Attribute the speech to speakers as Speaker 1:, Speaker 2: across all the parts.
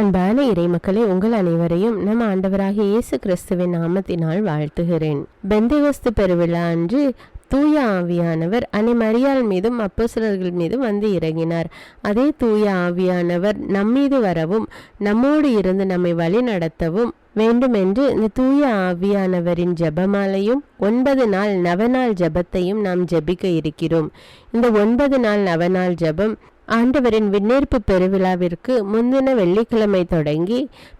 Speaker 1: அன்பான இறைமக்களே, உங்கள் அனைவரையும் நம் ஆண்டவராகிய இயேசு கிறிஸ்துவின் நாமத்தினால் வாழ்த்துகிறேன். பெந்தேகோஸ்து பெருவிழா அன்று தூய ஆவியானவர் அன்னை மரியாள் மீதும் அப்போஸ்தலர்கள் மீதும் வந்து இறங்கினார். அதே தூய ஆவியானவர் நம்மீது வரவும் நம்மோடு இருந்து நம்மை வழி நடத்தவும் வேண்டுமென்று இந்த தூய ஆவியானவரின் ஜெபமாலையும் 9 நாள் நவநாள் ஜெபத்தையும் நாம் ஜெபிக்க இருக்கிறோம். இந்த 9 நாள் நவநாள் ஜெபம் ஆண்டவரின் விண்ணேற்பு பெருவிழாவிற்கு முந்தின வெள்ளிக்கிழமை தொடங்கி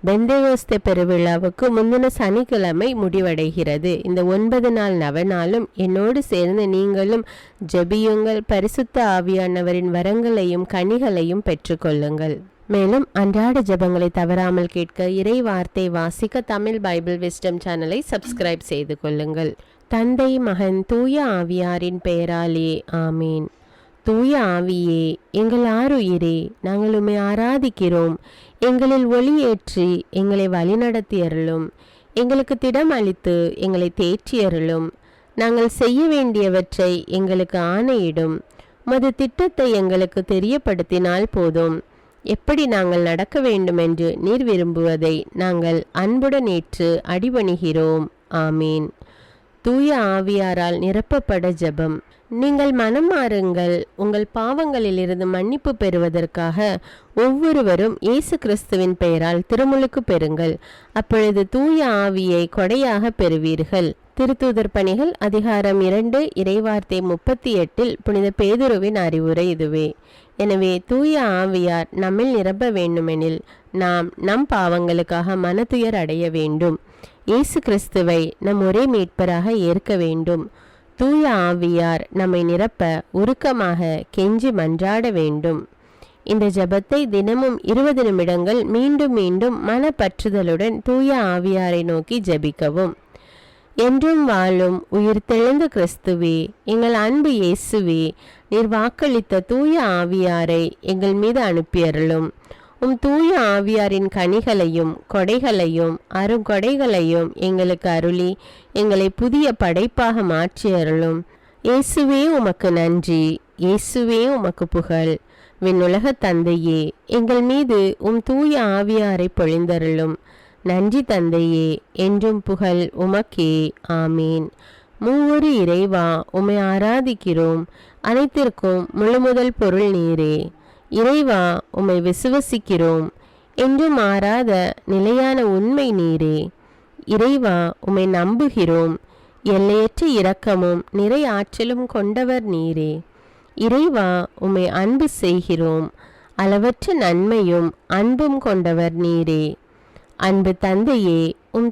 Speaker 1: பெந்தேகோஸ்தே பெருவிழாவுக்கு முந்தின சனிக்கிழமை முடிவடைகிறது. இந்த 9 நாள் நவநாளும் என்னோடு சேர்ந்து நீங்களும் ஜெபியுங்கள். பரிசுத்த ஆவியானவரின் வரங்களையும் கனிகளையும் பெற்றுக்கொள்ளுங்கள். மேலும் அன்றாட ஜெபங்களை தவறாமல் கேட்க இறை வார்த்தை வாசிக்க தமிழ் பைபிள் விஸ்டம் சேனலை சப்ஸ்கிரைப் செய்து கொள்ளுங்கள். தந்தை, மகன், தூய ஆவியாரின் பெயராலே ஆமீன். தூய ஆவியே, எங்கள் ஆருயிரே, நாங்கள் உம்மை ஆராதிக்கிறோம். எங்களில் ஒளியேற்றி எங்களை வழிநடத்தியருளும். எங்களுக்கு திடம் அளித்து எங்களை தேற்றியருளும். நாங்கள் செய்ய வேண்டியவற்றை எங்களுக்கு ஆணையிடும். உமது திட்டத்தை எங்களுக்கு தெரியப்படுத்தினால் போதும். எப்படி நாங்கள் நடக்க வேண்டுமென்று நீர் விரும்புவதை நாங்கள் அன்புடன் ஏற்று அடிபணிகிறோம். ஆமீன். தூய ஆவியாரால் நிரப்பப்பட ஜெபம். நீங்கள் மனம் மாறுங்கள். உங்கள் பாவங்களிலிருந்து மன்னிப்பு பெறுவதற்காக ஒவ்வொருவரும் இயேசு கிறிஸ்துவின் பெயரால் திருமுழுக்கு பெறுங்கள். அப்பொழுது தூய ஆவியை கொடையாக பெறுவீர்கள். திருத்தூதர் பணிகள் அதிகாரம் 2 இறைவார்த்தை 38 புனித பேதுருவின் அறிவுரை இதுவே. எனவே தூய ஆவியார் நம்மில் நிரப்ப வேண்டுமெனில் நாம் நம் பாவங்களுக்காக மனதுயர் அடைய வேண்டும். இயேசு கிறிஸ்துவை நம் ஒரே மீட்பராக ஏற்க வேண்டும். தூய ஆவியார் நம்மை நிரப்ப உருக்கமாக கெஞ்சி மன்றாட வேண்டும். இந்த ஜெபத்தை தினமும் 20 நிமிடங்கள் மீண்டும் மீண்டும் மனப்பற்றுதலுடன் தூய ஆவியாரை நோக்கி ஜெபிக்கவும். என்றும் வாழும் உயிர் தெழுந்த கிறிஸ்துவே, எங்கள் அன்பு இயேசுவே, நீர் வாக்களித்த தூய ஆவியாரை எங்கள் மீது அனுப்பியருளும். தூய ஆவியாரின் கனிகளையும் கொடைகளையும் அருங்கொடைகளையும் எங்களுக்கு அருளி எங்களை புதிய படைப்பாக மாற்றி அருளும். இயேசுவே உமக்கு நன்றி. இயேசுவே உமக்கு புகழ். விண்ணுலக தந்தையே, எங்கள் மீது தூய ஆவியாரை பொழிந்தருளும். நன்றி தந்தையே, என்றும் புகழ் உமக்கே. ஆமீன். மூவொரு இறைவா, உம்மை ஆராதிக்கிறோம். அனைத்திற்கும் முழுமுதல் பொருள் நீரே. இறைவா, உம்மை விசுவசிக்கிறோம். என்றும் மாறாத நிலையான உண்மை நீரே. இறைவா, உம்மை நம்புகிறோம். எல்லையற்ற இரக்கமும் நிறை ஆற்றலும் கொண்டவர் நீரே. இறைவா, உம்மை அன்பு செய்கிறோம். அளவற்ற நன்மையும் அன்பும் கொண்டவர் நீரே. அன்பு தந்தையே,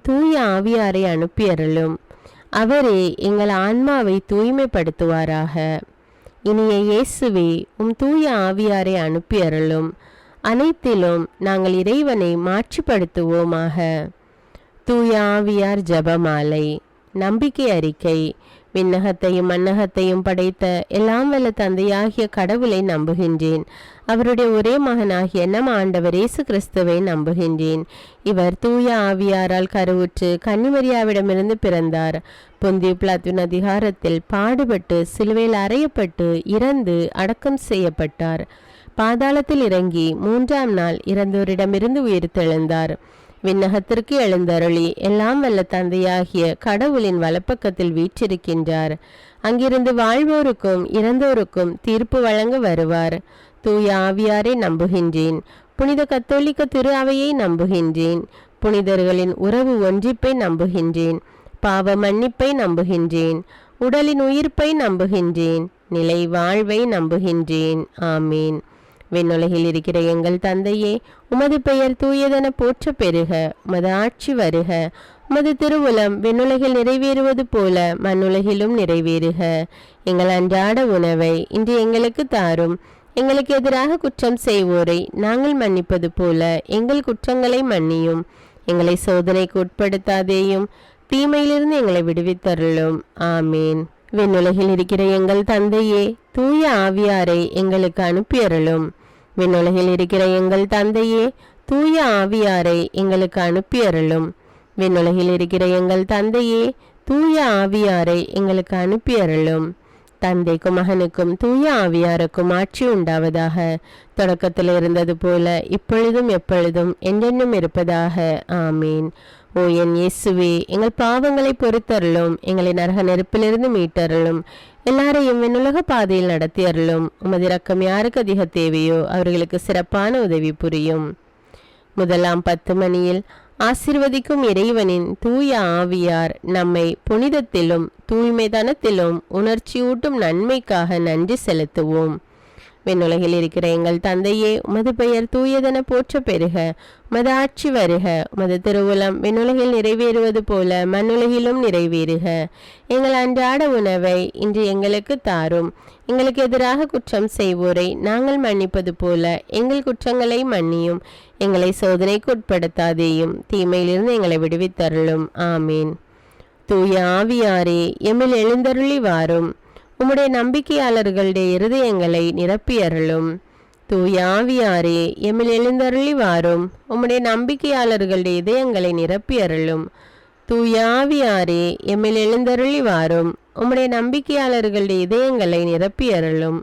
Speaker 1: தூய ஆவியாரை அனுப்பியருளும். அவரே எங்கள் ஆன்மாவை தூய்மைப்படுத்துவாராக. இனிய இயேசுவே, தூய ஆவியாரை அனுப்பியருளும். அனைத்திலும் நாங்கள் இறைவனை மாற்றிப்படுத்துவோமாக. தூய ஆவியார் ஜெபமாலை. நம்பிக்கை அறிக்கை. விண்ணகத்தையும் மண்ணகத்தையும் படைத்த எல்லாம் வல்ல தந்தையாகிய கடவுளை நம்புகின்றேன். அவருடைய ஒரே மகனாகிய நம் ஆண்டவர் இயேசு கிறிஸ்துவை நம்புகின்றேன். இவர் தூய ஆவியாரால் கருவுற்று கன்னிமரியாவிடமிருந்து பிறந்தார். பொந்தியு பிலாத்துவின் அதிகாரத்தில் பாடுபட்டு சிலுவையில் அறையப்பட்டு இறந்து அடக்கம் செய்யப்பட்டார். பாதாளத்தில் இறங்கி 3ஆம் நாள் இறந்தோரிடமிருந்து உயிர்த்தெழுந்தார். விண்ணகத்திற்கு எழுந்தருளி எல்லாம் வல்ல தந்தையாகிய கடவுளின் வலப்பக்கத்தில் வீற்றிருக்கின்றார். அங்கிருந்து வாழ்வோருக்கும் இறந்தோருக்கும் தீர்ப்பு வழங்க வருவார். தூய ஆவியாரை நம்புகின்றேன். புனித கத்தோலிக்க திரு அவையை நம்புகின்றேன். புனிதர்களின் உறவு ஒன்றிப்பை நம்புகின்றேன். பாவ மன்னிப்பை நம்புகின்றேன். உடலின் உயிர்ப்பை நம்புகின்றேன். நிலை வாழ்வை நம்புகின்றேன். ஆமீன். விண்ணுலகில் இருக்கிற எங்கள் தந்தையே, உமது பெயர் தூயதென போற்ற பெறுக. உமது ஆட்சி வருக. உமது திருவுளம் விண்ணுலகில் நிறைவேறுவது போல மண்ணுலகிலும் நிறைவேறுக. எங்கள் அன்றாட உணவை இன்று எங்களுக்கு தாரும். எங்களுக்கு எதிராக குற்றம் செய்வோரை நாங்கள் மன்னிப்பது போல எங்கள் குற்றங்களை மன்னியும். எங்களை சோதனைக்கு உட்படுத்தாதேயும், தீமையிலிருந்து எங்களை விடுவித்தருளும். ஆமீன். விண்ணுலகில் இருக்கிற எங்கள் தந்தையே, தூய ஆவியாரை எங்களுக்கு அனுப்பியருளும். விண்ணுலகில் இருக்கிற எங்கள் தந்தையே, தூய ஆவியாரை எங்களுக்கு அனுப்பியருளும். விண்ணுலகில் இருக்கிற எங்கள் தந்தையே, தூய ஆவியாரை எங்களுக்கு அனுப்பியருளும். தந்தைக்கும் மகனுக்கும் தூய ஆவியாருக்கும் ஆட்சி உண்டாவதாக. தொடக்கத்தில் இருந்தது போல இப்பொழுதும் எப்பொழுதும் என்றென்றும் இருப்பதாக. ஆமீன். ஓ என் இயேசுவே, எங்கள் பாவங்களை பொறுத்தருளும், எங்களை நரக நெருப்பிலிருந்து மீட்டருளும், எல்லாரையும் விண்ணுலக பாதையில் நடத்தி அருளும். உமது இரக்கம் யாருக்கு அதிக தேவையோ அவர்களுக்கு சிறப்பான உதவி புரியும். முதலாம் 10 மணியில் ஆசீர்வதிக்கும் இறைவனின் தூய ஆவியார் நம்மை புனிதத்திலும் தூய்மைதனத்திலும் உணர்ச்சியூட்டும் நன்மைக்காக நன்றி செலுத்துவோம். விண்ணுலகில் இருக்கிற எங்கள் தந்தையே, உமது பெயர் தூயதென போற்ற பெறுக. உமது ஆட்சி வருக. உமது திருவுளம் விண்ணுலகில் நிறைவேறுவது போல மண்ணுலகிலும் நிறைவேறுக. எங்கள் அன்றாட உணவை இன்று எங்களுக்கு தாரும். எங்களுக்கு எதிராக குற்றம் செய்வோரை நாங்கள் மன்னிப்பது போல எங்கள் குற்றங்களை மன்னியும். எங்களை சோதனைக்கு உட்படுத்தாதேயும், தீமையிலிருந்து எங்களை விடுவித்தருளும். ஆமீன். தூய ஆவியாரே, எம்மில் எழுந்தருளி வாரும். உம்முடைய நம்பிக்கையாளர்களுடைய இருதயங்களை நிரப்பியருளும். தூய ஆவியாரே, எம்மில் எழுந்தருளி வாரும். உம்முடைய நம்பிக்கையாளர்களுடைய இதயங்களை நிரப்பியருளும். தூய ஆவியாரே, எம்மில் எழுந்தருளி வாரும். உம்முடைய நம்பிக்கையாளர்களுடைய இதயங்களை நிரப்பியருளும்.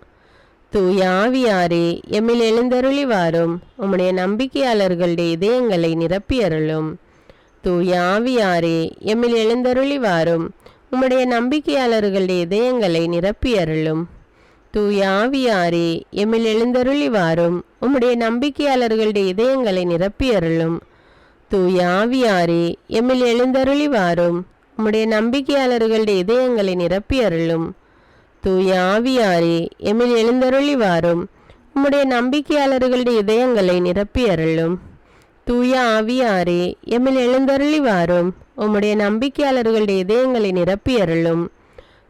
Speaker 1: தூய ஆவியாரே, எம்மில் எழுந்தருளி வாரும். உம்முடைய நம்பிக்கையாளர்களுடைய இதயங்களை நிரப்பியருளும். தூய ஆவியாரே, எம்மில் எழுந்தருளி வாரும். உம்முடைய நம்பிக்கையாளர்களுடைய இதயங்களை நிரப்பியருளும். தூய ஆவியாரே, எம்மில் எழுந்தருளி வாரும். உம்முடைய நம்பிக்கையாளர்களுடைய இதயங்களை நிரப்பியருளும். தூய ஆவியாரே, எம்மில் எழுந்தருளி வாரும். உம்முடைய நம்பிக்கையாளர்களுடைய இதயங்களை நிரப்பியருளும். தூய ஆவியாரே, எம்மில் எழுந்தருளி வாரும். உம்முடைய நம்பிக்கையாளர்களுடைய இதயங்களை நிரப்பியருளும். தூய ஆவியாரே, எம்மில் எழுந்தருளி வாரும். உம்முடைய நம்பிக்கையாளர்களுடைய இதயங்களை நிரப்பியருளும்.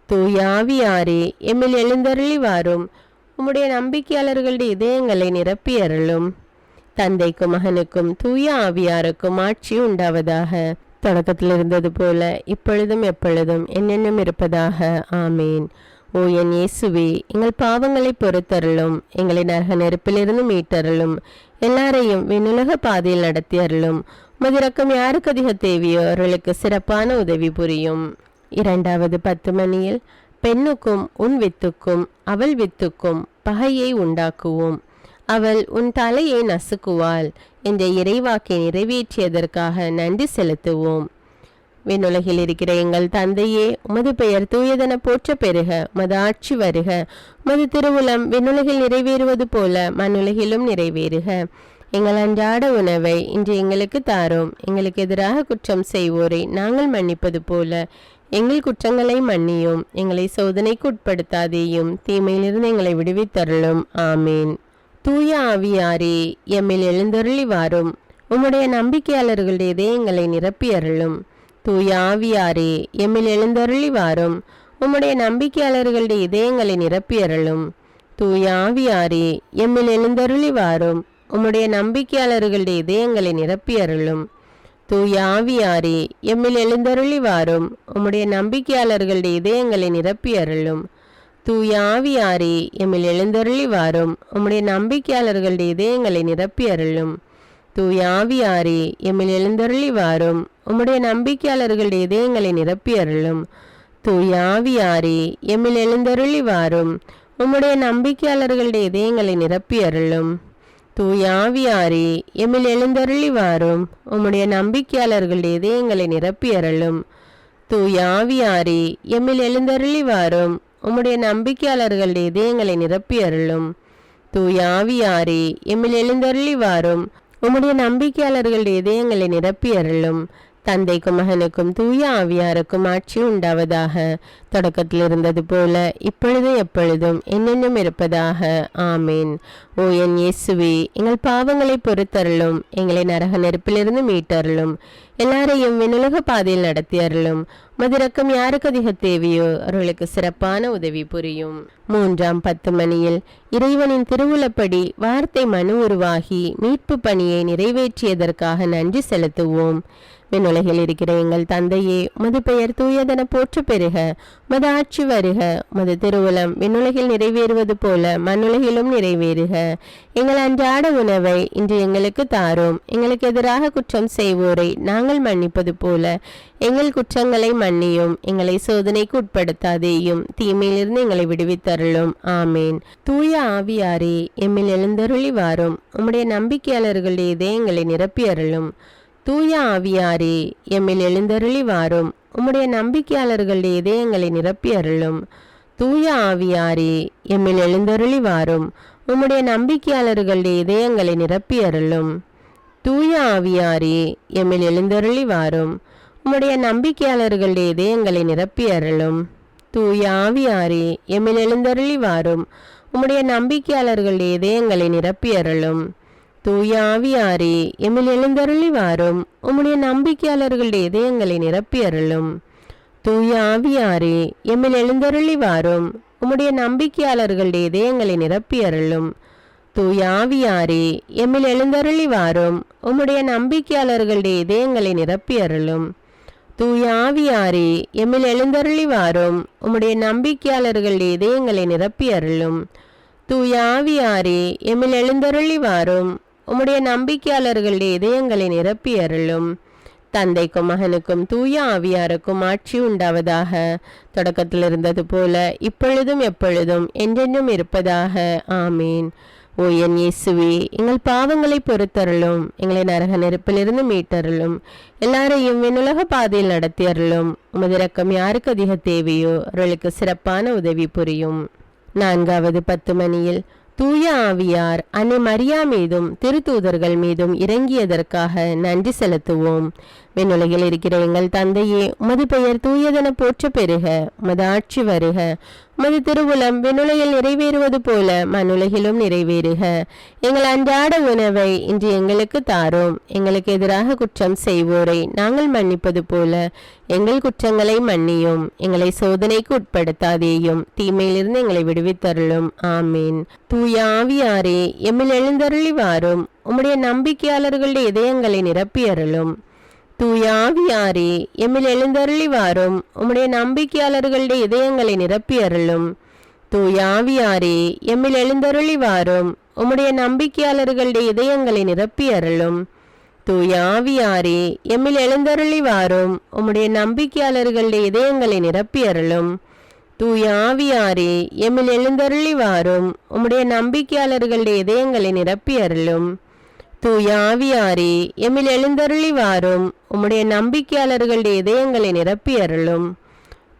Speaker 1: தூய ஆவியாரே, எம்மில் எழுந்தருளி வாரும். உம்முடைய நம்பிக்கையாளர்களுடைய இதயங்களை நிரப்பியருளும். தந்தைக்கும் மகனுக்கும் தூய ஆவியாருக்கும் ஆட்சி உண்டாவதாக. தொடக்கத்தில் இருந்தது போல இப்பொழுதும் எப்பொழுதும் என்னென்னும் இருப்பதாக. ஆமீன். ஓ என் இயேசுவே, எங்கள் பாவங்களை பொறுத்தருளும், எங்களை நரக நெருப்பிலிருந்து மீட்டருளும், எல்லாரையும் விண்ணுலக பாதையில் நடத்தி அருளும். உமது இரக்கம் யாருக்கு அதிக தேவையோ அவர்களுக்கு சிறப்பான உதவி புரியும். இரண்டாவது 10 மணியில் பெண்ணுக்கும் உன் வித்துக்கும் அவள் வித்துக்கும் பகையை உண்டாக்குவோம், அவள் உன் தலையை நசுக்குவாள் என்ற இறைவாக்கை நிறைவேற்றியதற்காக நன்றி செலுத்துவோம். விண்ணுலகில் இருக்கிற எங்கள் தந்தையே, உமது பெயர் தூயதென போற்ற பெறுக. உமது ஆட்சி வருக. உமது திருவுளம் விண்ணுலகில் நிறைவேறுவது போல மண்ணுலகிலும் நிறைவேறுக. எங்கள் அன்றாட உணவை இன்று எங்களுக்கு தாரும். எங்களுக்கு எதிராக குற்றம் செய்வோரை நாங்கள் மன்னிப்பது போல எங்கள் குற்றங்களை மன்னியும். எங்களை சோதனைக்கு உட்படுத்தாதேயும், தீமையிலிருந்து எங்களை விடுவித்தருளும். ஆமீன். தூய ஆவியாரே, எம்மில் எழுந்தருளி வாரும். உம்முடைய நம்பிக்கையாளர்களுடைய இதயங்களை நிரப்பியருளும். தூய ஆவியாரே, எம்மில் எழுந்தருளி வாரும். உம்முடைய நம்பிக்கையாளர்களுடைய இதயங்களை நிரப்பியருளும். தூய ஆவியாரே, எம்மில் எழுந்தருளி வாரும். உம்முடைய நம்பிக்கையாளர்களுடைய இதயங்களை நிரப்பியருளும். தூய ஆவியாரே, எம்மில் எழுந்தருளி வாரும். உம்முடைய நம்பிக்கையாளர்களுடைய இதயங்களை நிரப்பியருளும். தூய ஆவியாரே, எம்மில் எழுந்தருளி வாரும். உம்முடைய நம்பிக்கையாளர்களுடைய இதயங்களை நிரப்பியருளும். தூய ஆவியாரே, எம்மில் எழுந்தருளி வாரும். உம்முடைய நம்பிக்கையாளர்களுடைய இதயங்களை நிரப்பியருளும். தூய ஆவியாரே, எம்மில் எழுந்தருளி வாரும். உம்முடைய நம்பிக்கையாளர்களுடைய இதயங்களை நிரப்பியருளும். தூய ஆவியாரே, எம்மில் எழுந்தருளி வாரும். உம்முடைய நம்பிக்கையாளர்களுடைய இதயங்களை நிரப்பியருளும். தூய ஆவியாரே, எம்மில் எழுந்தருளி வாரும். உம்முடைய நம்பிக்கையாளர்களுடைய இதயங்களை நிரப்பியருளும். தூய ஆவியாரே, எம்மில் எழுந்தருளி வாரும். உம்முடைய நம்பிக்கையாளர்களுடைய இதயங்களை நிரப்பியருளும். தந்தைக்கும் மகனுக்கும் தூய ஆவியாருக்கும் ஆட்சி உண்டாவதாக. தொடக்கத்தில் இருந்தது போல இப்பொழுதும் எப்பொழுதும் என்னென்னும் இருப்பதாக. ஆமீன். ஓ என் இயேசுவே, எங்கள் பாவங்களை பொறுத்தருளும், எங்களை நரக நெருப்பிலிருந்து மீட்டருளும், எல்லாரையும் விண்ணுலக பாதையில் நடத்தி அருளும். உமது இரக்கம் யாருக்கு அதிக தேவையோ அவர்களுக்கு சிறப்பான உதவி புரியும். மூன்றாம் 10 மணியில் இறைவனின் திருவுளப்படி வார்த்தை மனு உருவாகி மீட்பு பணியை நிறைவேற்றியதற்காக நன்றி செலுத்துவோம். விண்ணுலகில் இருக்கிற எங்கள் தந்தையே, உமது பெயர் தூயதென போற்ற பெறுக. உமது ஆட்சி வருக. உமது திருவுளம் விண்ணுலகில் நிறைவேறுவது போல மண்ணுலகிலும் நிறைவேறுக. எங்கள் அன்றாட உணவை இன்று எங்களுக்கு தாரும். எங்களுக்கு எதிராக குற்றம் செய்வோரை நாங்கள் மன்னிப்பது போல எங்கள் குற்றங்களை மன்னியும். எங்களை சோதனைக்கு உட்படுத்தாதேயும், தீமையிலிருந்து எங்களை விடுவித்தருளும். ஆமேன். தூய ஆவியாரே, எம்மில் எழுந்தருளி வாரும். உம்முடைய நம்பிக்கையாளர்களுடைய இதயங்களை நிரப்பி அருளும். தூய ஆவியாரே, எம்மில் எழுந்தருளி வாரும். உம்முடைய நம்பிக்கையாளர்களுடைய இதயங்களை நிரப்பி அருளும். தூய ஆவியாரே, எம்மில் எழுந்தருளி வாரும். உம்முடைய நம்பிக்கையாளர்களுடைய இதயங்களை நிரப்பி அருளும். தூய ஆவியாரே, எம்மில் எழுந்தருளி வாரும். உம்முடைய நம்பிக்கையாளர்களுடைய இதயங்களை நிரப்பி அருளும். தூய ஆவியாரே, எம்மில் எழுந்தருளி வாரும். உம்முடைய நம்பிக்கையாளர்களுடைய இதயங்களை நிரப்பி அருளும். தூய ஆவியாரே, எம்மில் எழுந்தருளி வாரும். உம்முடைய நம்பிக்கையாளர்களுடைய இதயங்களை நிரப்பி அருளும். தூய ஆவியாரே, எம்மில் எழுந்தருளி வாரும். உம்முடைய நம்பிக்கையாளர்களுடைய இதயங்களை நிரப்பி அருளும். தூய ஆவியாரே, எம்மில் எழுந்தருளி வாரும். உம்முடைய நம்பிக்கையாளர்களுடைய இதயங்களை நிரப்பி அருளும். தூய ஆவியாரே, எம்மில் எழுந்தருளி வாரும். உம்முடைய நம்பிக்கையாளர்களுடைய இதயங்களை நிரப்பி அருளும். தூய ஆவியாரே, எம்மில் எழுந்தருளி வாரும். உம்முடைய நம்பிக்கையாளர்களுடைய இதயங்களை நிரப்பி அருளும். தந்தைக்கும் மகனுக்கும் தூய ஆவியாருக்கும் ஆட்சி உண்டாவதாக. தொடக்கத்தில் இருந்தது போல இப்பொழுதும் எப்பொழுதும் என்றென்றும் இருப்பதாக. ஆமீன். ஓ என் இயேசுவே, எங்கள் பாவங்களை பொறுத்தருளும். எங்களை நரக நெருப்பிலிருந்து மீட்டருளும். எல்லாரையும் விண்ணுலக பாதையில் நடத்தி அருளும். உமது இரக்கம் யாருக்கு அதிக தேவையோ அவர்களுக்கு சிறப்பான உதவி புரியும். 4வது 10 மணியில் தூய ஆவியார் அன்னை மரியா மீதும் திருத்தூதர்கள் மீதும் இறங்கியதற்காக நன்றி செலுத்துவோம். விண்ணுலகில் இருக்கிற எங்கள் தந்தையே, உமது பெயர் தூயதென போற்ற பெறுக. உமது ஆட்சி வருக. உமது திருவுளம் விண்ணுலகில் நிறைவேறுவது போல மண்ணுலகிலும் நிறைவேறுக. எங்கள் அன்றாட உணவை இன்று எங்களுக்கு தாரும். எங்களுக்கு எதிராக குற்றம் செய்வோரை நாங்கள் மன்னிப்பது போல எங்கள் குற்றங்களை மன்னியும். எங்களை சோதனைக்கு உட்படுத்தாதேயும், தீமையிலிருந்து எங்களை விடுவித்தருளும். ஆமீன். தூய ஆவியாரே, எம்மில் எழுந்தருளி வாரும். உம்முடைய நம்பிக்கையாளர்களுடைய இதயங்களை நிரப்பி அருளும். தூய ஆவியாரே, எம்மில் எழுந்தருளி வாரும். உம்முடைய நம்பிக்கையாளர்களுடைய இதயங்களை நிரப்பி அருளும். தூய ஆவியாரே, எம்மில் எழுந்தருளி வாரும். உம்முடைய நம்பிக்கையாளர்களுடைய இதயங்களை நிரப்பி அருளும். தூய ஆவியாரே, எம்மில் எழுந்தருளி வாரும். உம்முடைய நம்பிக்கையாளர்களுடைய இதயங்களை நிரப்பி அருளும். தூய ஆவியாரே, எம்மில் எழுந்தருளி வாரும். உம்முடைய நம்பிக்கையாளர்களுடைய இதயங்களை நிரப்பி அருளும். தூய ஆவியாரே, எம்மில் எழுந்தருளி வாரும். உம்முடைய நம்பிக்கையாளர்களுடைய இதயங்களை நிரப்பி அருளும்.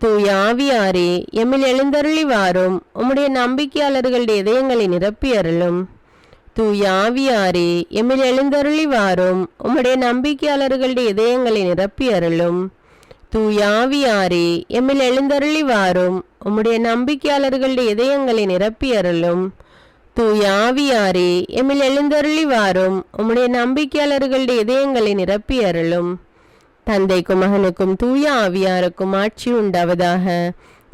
Speaker 1: தூய ஆவியாரே, எம்மில் எழுந்தருளி வாரும். உம்முடைய நம்பிக்கையாளர்களுடைய இதயங்களை நிரப்பி அருளும். தூய ஆவியாரே, எம்மில் எழுந்தருளி வாரும். உம்முடைய நம்பிக்கையாளர்களுடைய இதயங்களை நிரப்பி அருளும். தூய ஆவியாரே, எம்மில் எழுந்தருளி வாரும். உம்முடைய நம்பிக்கையாளர்களுடைய இதயங்களை நிரப்பி அருளும். தூய ஆவியாரே, எம்மில் எழுந்தருளி வாரும். உம்முடைய நம்பிக்கையாளர்களுடைய இதயங்களை நிரப்பி அருளும். தந்தைக்கும் மகனுக்கும் தூய ஆவியாருக்கும் ஆட்சி உண்டாவதாக.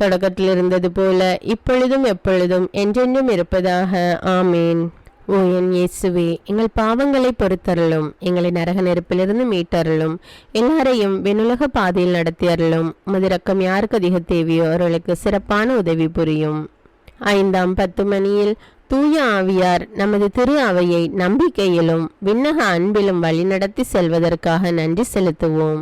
Speaker 1: தொடக்கத்தில் இருந்தது போல இப்பொழுதும் எப்பொழுதும் என்றென்றும் இருப்பதாக. ஆமீன். ஓ என் இயேசுவே, எங்கள் பாவங்களை பொறுத்தருளும். எங்களை நரக நெருப்பிலிருந்து மீட்டருளும். எல்லாரையும் விண்ணுலக பாதையில் நடத்தி அருளும். உமது இரக்கம் யாருக்கு அதிக தேவையோ அவர்களுக்கு சிறப்பான உதவி புரியும். 5ஆம் 10 மணியில் தூய ஆவியார் நமது திரு அவையை நம்பிக்கையிலும் விண்ணக அன்பிலும் வழிநடத்தி செல்வதற்காக நன்றி செலுத்துவோம்.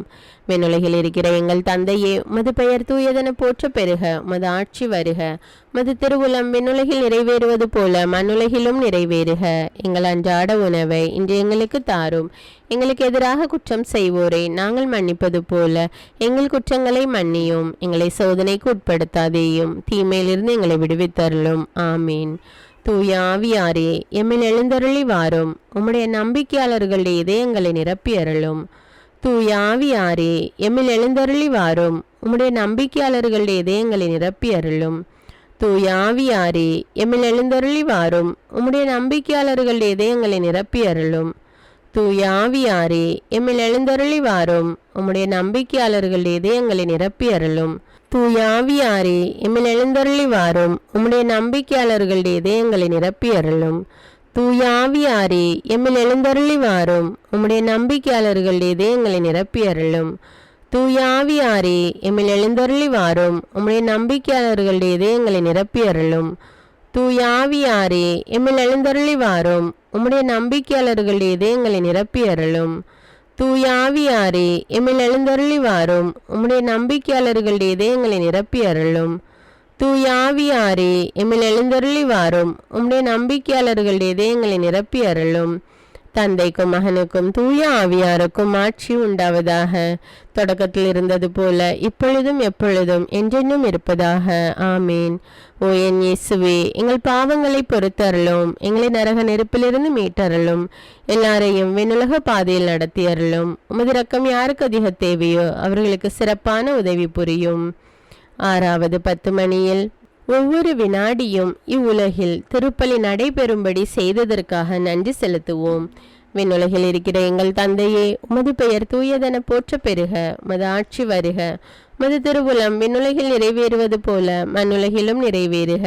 Speaker 1: விண்ணுலகில் இருக்கிற எங்கள் தந்தையே, உமது பெயர் தூயதென போற்ற பெறுக. உமது ஆட்சி வருக. உமது திருவுளம் விண்ணுலகில் நிறைவேறுவது போல மண்ணுலகிலும் நிறைவேறுக. எங்கள் அன்றாட உணவை இன்று எங்களுக்கு தாரும். எங்களுக்கு எதிராக குற்றம் செய்வோரை நாங்கள் மன்னிப்பது போல எங்கள் குற்றங்களை மன்னியும். எங்களை சோதனைக்கு உட்படுத்தாதேயும், தீமையிலிருந்து எங்களை விடுவித்தருளும். ஆமீன். தூய ஆவியாரே, எம்மில் எழுந்தருளி வாரும். உம்முடைய நம்பிக்கையாளர்களுடைய இதயங்களை நிரப்பி அருளும். தூய ஆவியாரே, எம்மில் எழுந்தருளி வாரும். உம்முடைய நம்பிக்கையாளர்களுடைய இதயங்களை நிரப்பி அருளும். தூய ஆவியாரே, எம்மில் எழுந்தருளி வாரும். உம்முடைய நம்பிக்கையாளர்களுடைய இதயங்களை நிரப்பி அருளும். தூய ஆவியாரே, எம்மில் எழுந்தருளி வாரும். உம்முடைய நம்பிக்கையாளர்களுடைய இதயங்களை நிரப்பி அருளும். தூய ஆவியாரே, எம்மில் எழுந்தருளி வாரும். உம்முடைய நம்பிக்கையாளர்களுடைய இதயங்களை நிரப்பி அருளும். தூய ஆவியாரே, எம்மில் எழுந்தருளி வாரும். உம்முடைய நம்பிக்கையாளர்களுடைய இதயங்களை நிரப்பி அருளும். தூய ஆவியாரே எம்மில் எழுந்தருளி வாரும், உம்முடைய நம்பிக்கையாளர்களுடைய இதயங்களை நிரப்பியருளும். தூய ஆவியாரே எம்மில் எழுந்தருளி வாரும், உம்முடைய நம்பிக்கையாளர்களுடைய இதயங்களை நிரப்பியருளும். தூய ஆவியாரே எம்மில் எழுந்தருளி வாரும், உம்முடைய நம்பிக்கையாளர்களுடைய இதயங்களை நிரப்பியருளும். தூய ஆவியாரே எம்மில் எழுந்தருளி வாரும், உம்முடைய நம்பிக்கையாளர்களுடைய இதயங்களை நிரப்பியருளும். தந்தைக்கும் மகனுக்கும் தூய ஆவியாருக்கும் ஆட்சி உண்டாவதாக. தொடக்கத்தில் இருந்தது போல இப்பொழுதும் எப்பொழுதும் என்றென்றும் இருப்பதாக. ஆமேன். ஓ என் இயேசுவே, எங்கள் பாவங்களை பொறுத்தருளும், எங்களை நரக நெருப்பிலிருந்து மீட்டருளும், எல்லாரையும் விண்ணுலக பாதையில் நடத்தியருளும். உமது இரக்கம் யாருக்கு அதிக தேவையோ அவர்களுக்கு சிறப்பான உதவி புரியும். 6வது 10 மணியில் ஒவ்வொரு வினாடியும் இவ்வுலகில் திருப்பலி நடைபெறும்படி செய்ததற்காக நன்றி செலுத்துவோம். விண்ணுலகில் இருக்கிற எங்கள் தந்தையே, உமது பெயர் தூயதென போற்ற பெறுக. உமது ஆட்சி வருக. உமது திருவுளம் விண்ணுலகில் நிறைவேறுவது போல மண்ணுலகிலும் நிறைவேறுக.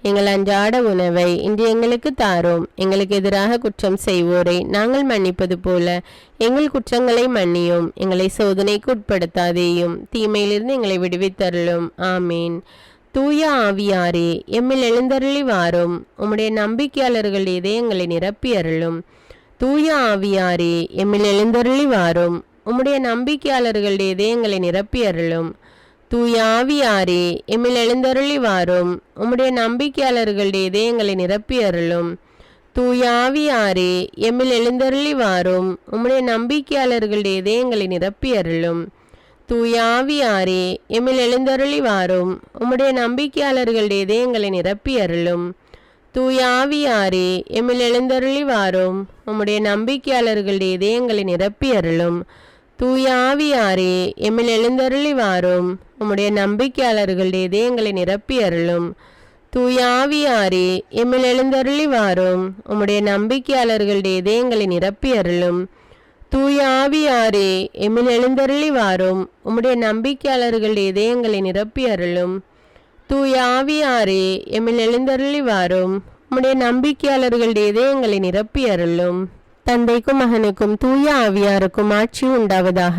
Speaker 1: எங்கள் அன்றாட உணவை இன்று எங்களுக்கு தாரும். எங்களுக்கு எதிராக குற்றம் செய்வோரை நாங்கள் மன்னிப்பது போல எங்கள் குற்றங்களை மன்னியும். எங்களை சோதனைக்கு உட்படுத்தாதேயும், தீமையிலிருந்து எங்களை விடுவித்தருளும். ஆமீன். தூய ஆவியாரே எம்மில் எழுந்தருளி வாரும், உம்முடைய நம்பிக்கையாளர்கள் இதயங்களை நிரப்பியருளும். தூய ஆவியாரே எம்மில் எழுந்தருளி வாரும், உம்முடைய நம்பிக்கையாளர்கள் இதயங்களை நிரப்பியருளும். தூய ஆவியாரே எம்மில் எழுந்தருளி வாரும், உம்முடைய நம்பிக்கையாளர்கள் இதயங்களை நிரப்பியருளும். தூய ஆவியாரே எம்மில் எழுந்தருளி வாரும், உம்முடைய நம்பிக்கையாளர்கள் இதயங்களை நிரப்பியருளும். தூய ஆவியாரே எம்மில் எழுந்தருளி வாரும், உம்முடைய நம்பிக்கையாளர்கள் இதயங்களை நிரப்பியருளும். தூய ஆவியாரே எம்மில் எழுந்தருளி வாரும், உம்முடைய நம்பிக்கையாளர்கள் இதயங்களை நிரப்பியருளும். தூய ஆவியாரே எம்மில் எழுந்தருளி வாரும், உம்முடைய நம்பிக்கையாளர்கள் இதயங்களை நிரப்பியருளும். தூய ஆவியாரே எம்மில் எழுந்தருளி வாரும், உம்முடைய நம்பிக்கையாளர்கள் இதயங்களை நிரப்பியருளும். தூய ஆவியாரே எம்மில் எழுந்தருளி வாரும், உம்முடைய நம்பிக்கையாளர்கள் இதயங்களை நிரப்பியருளும். தூய ஆவியாரே எம்மில் எழுந்தருளி வாரும், உம்முடைய நம்பிக்கையாளர்கள் இதயங்களை நிரப்பியருளும். தந்தைக்கும் மகனுக்கும் தூய ஆவியாருக்கும் ஆட்சி உண்டாவதாக.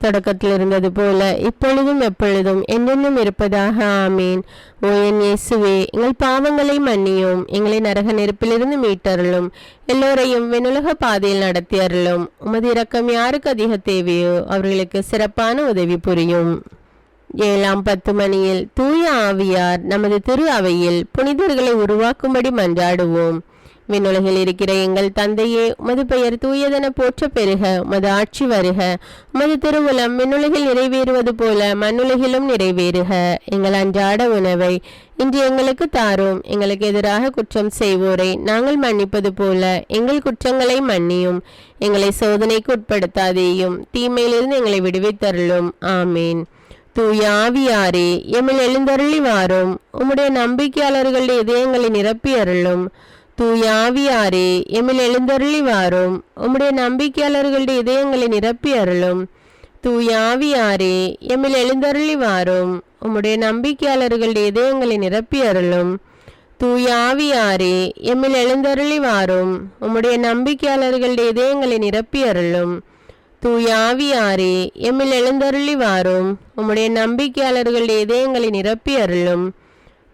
Speaker 1: தொடக்கத்தில் இருந்தது போல இப்பொழுதும் எப்பொழுதும் என்றென்றும் இருப்பதாக. ஆமீன். ஓ என் இயேசுவே, எங்கள் பாவங்களை மன்னியும், எங்களை நரக நெருப்பிலிருந்து மீட்டருளும், எல்லோரையும் விண்ணுலக பாதையில் நடத்தியருளும். உமது இரக்கம் யாருக்கு அதிக தேவையோ அவர்களுக்கு சிறப்பான உதவி புரியும். 7ஆம் 10 மணியில் தூய ஆவியார் நமது திரு அவையில் புனிதர்களை உருவாக்கும்படி மன்றாடுவோம். விண்ணுலகில் இருக்கிற எங்கள் தந்தையே, உமது பெயர் தூயதென போற்ற பெறுக. உமது ஆட்சி வருக. உமது திருவுளம் விண்ணுலகில் நிறைவேறுவது போல மண்ணுலகிலும் நிறைவேறுக. எங்கள் அன்றாட உணவை இன்று எங்களுக்கு தாரும். எங்களுக்கு எதிராக குற்றம் செய்வோரை நாங்கள் மன்னிப்பது போல எங்கள் குற்றங்களை மன்னியும். எங்களை சோதனைக்கு உட்படுத்தாதேயும், தீமையிலிருந்து எங்களை விடுவித்தருளும். ஆமீன். தூய ஆவியாரே எம்மில் எழுந்தருளி வாரும், உம்முடைய நம்பிக்கையாளர்கள் இதயங்களை நிரப்பியருளும். தூய ஆவியாரே எம்மில் எழுந்தருளி வாரும், உம்முடைய நம்பிக்கையாளர்கள் இதயங்களை நிரப்பியருளும். தூய ஆவியாரே எம்மில் எழுந்தருளி வாரும், உம்முடைய நம்பிக்கையாளர்கள் இதயங்களை நிரப்பியருளும். தூய ஆவியாரே எம்மில் எழுந்தருளி வாரும், உம்முடைய நம்பிக்கையாளர்கள் இதயங்களை நிரப்பியருளும். தூய ஆவியாரே எம்மில் எழுந்தருளி வாரும், உம்முடைய நம்பிக்கையாளர்கள் இதயங்களை நிரப்பியருளும்.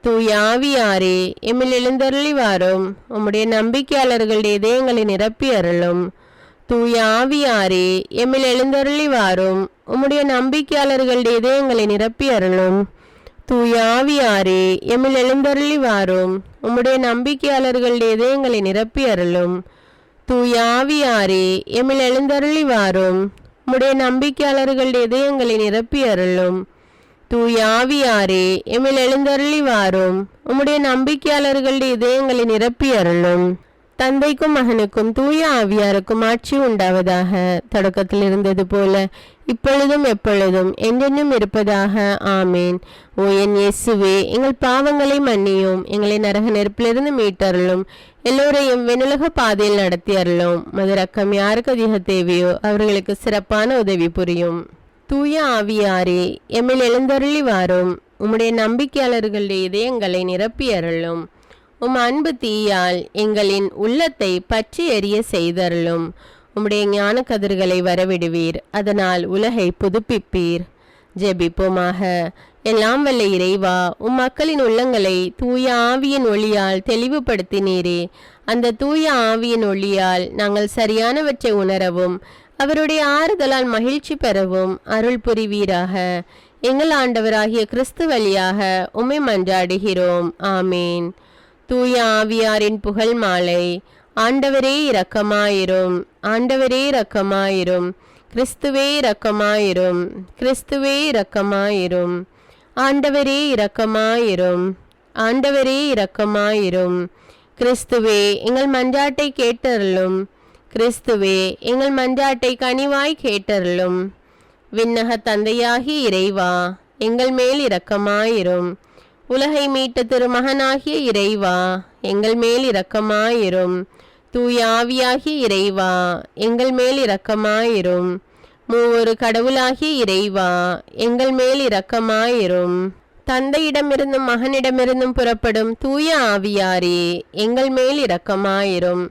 Speaker 1: தூய ஆவியாரே எம்மில் எழுந்தருளி வாரும், உம்முடைய நம்பிக்கையாளர்கள் இதயங்களை நிரப்பியருளும். தூய ஆவியாரே எம்மில் எழுந்தருளி வாரும், உம்முடைய நம்பிக்கையாளர்கள் இதயங்களை நிரப்பியருளும். தூய ஆவியாரே எம்மில் எழுந்தருளி வாரும், உம்முடைய நம்பிக்கையாளர்கள் இதயங்களை நிரப்பியருளும். தூய ஆவியாரே எம்மில் எழுந்தருளி வாரும், உம்முடைய நம்பிக்கையாளர்கள் இதயங்களை நிரப்பியருளும். தூய ஆவியாரே எம்மில் எழுந்தருளி வாரும், உம்முடைய நம்பிக்கையாளர்கள் இதயங்களை நிரப்பியருளும். தந்தைக்கும் மகனுக்கும் தூய ஆவியாருக்கும் ஆட்சி உண்டாவதாக. தொடக்கத்தில் இருந்தது போல இப்பொழுதும் எப்பொழுதும் என்றென்றும் இருப்பதாக. ஆமேன். ஓ என் இயேசுவே, எங்கள் பாவங்களை மன்னியும், எங்களை நரக நெருப்பிலிருந்து மீட்டருளும், எல்லோரையும் விண்ணுலக பாதையில் நடத்தியருளும். உமது இரக்கம் யாருக்கு அதிக தேவையோ அவர்களுக்கு சிறப்பான உதவி புரியும். தூய ஆவியாரே எம்மில் எழுந்தருளி வாரும், உம்முடைய நம்பிக்கையாளர்களுடைய இதயங்களை நிரப்பியருளும். உம் அன்பு தீயால் எங்களின் உள்ளத்தை பற்றி எரிய செய்தருளும். உம்முடைய ஞான கதிர்களை வரவிடுவீர். அதனால் உலகை புதுப்பிப்பீர். ஜெபிப்போமாக. எல்லாம் வல்ல இறைவா, மக்களின் உள்ளங்களை தூய ஆவியின் ஒளியால் தெளிவுபடுத்தினீரே. அந்த தூய ஆவியின் ஒளியால் நாங்கள் சரியானவற்றை உணரவும் அவருடைய ஆறுதலால் மகிழ்ச்சி பெறவும் அருள் புரிவீராக. எங்கள் ஆண்டவராகிய கிறிஸ்து வழியாக உம்மை மன்றாடுகிறோம். ஆமேன். தூய ஆவியாரின் புகழ் மாலை. ஆண்டவரே இரக்கமாயிரும், ஆண்டவரே இரக்கமாயிரும், கிறிஸ்துவே இரக்கமாயிரும், கிறிஸ்துவே இரக்கமாயிரும், ஆண்டவரே இரக்கமாயிரும், ஆண்டவரே இரக்கமாயிரும். கிறிஸ்துவே எங்கள் மன்றாட்டை கேட்டருளும், கிறிஸ்துவே எங்கள் மன்றாட்டை கனிவாய் கேட்டருளும். விண்ணக தந்தையாகி இறைவா, எங்கள் மேல் இரக்கமாயிரும். உலகை மீட்ட திருமகனாகிய இறைவா, எங்கள் மேல் இரக்கமாயிரும். தூய ஆவியாகிய இறைவா, எங்கள் மேல் இரக்கமாயிரும். மூவொரு கடவுளாகிய இறைவா, எங்கள் மேல் இரக்கமாயிரும். தந்தையிடமிருந்தும் மகனிடமிருந்தும் புறப்படும் தூய ஆவியாரே, எங்கள் மேல் இரக்கமாயிரும்.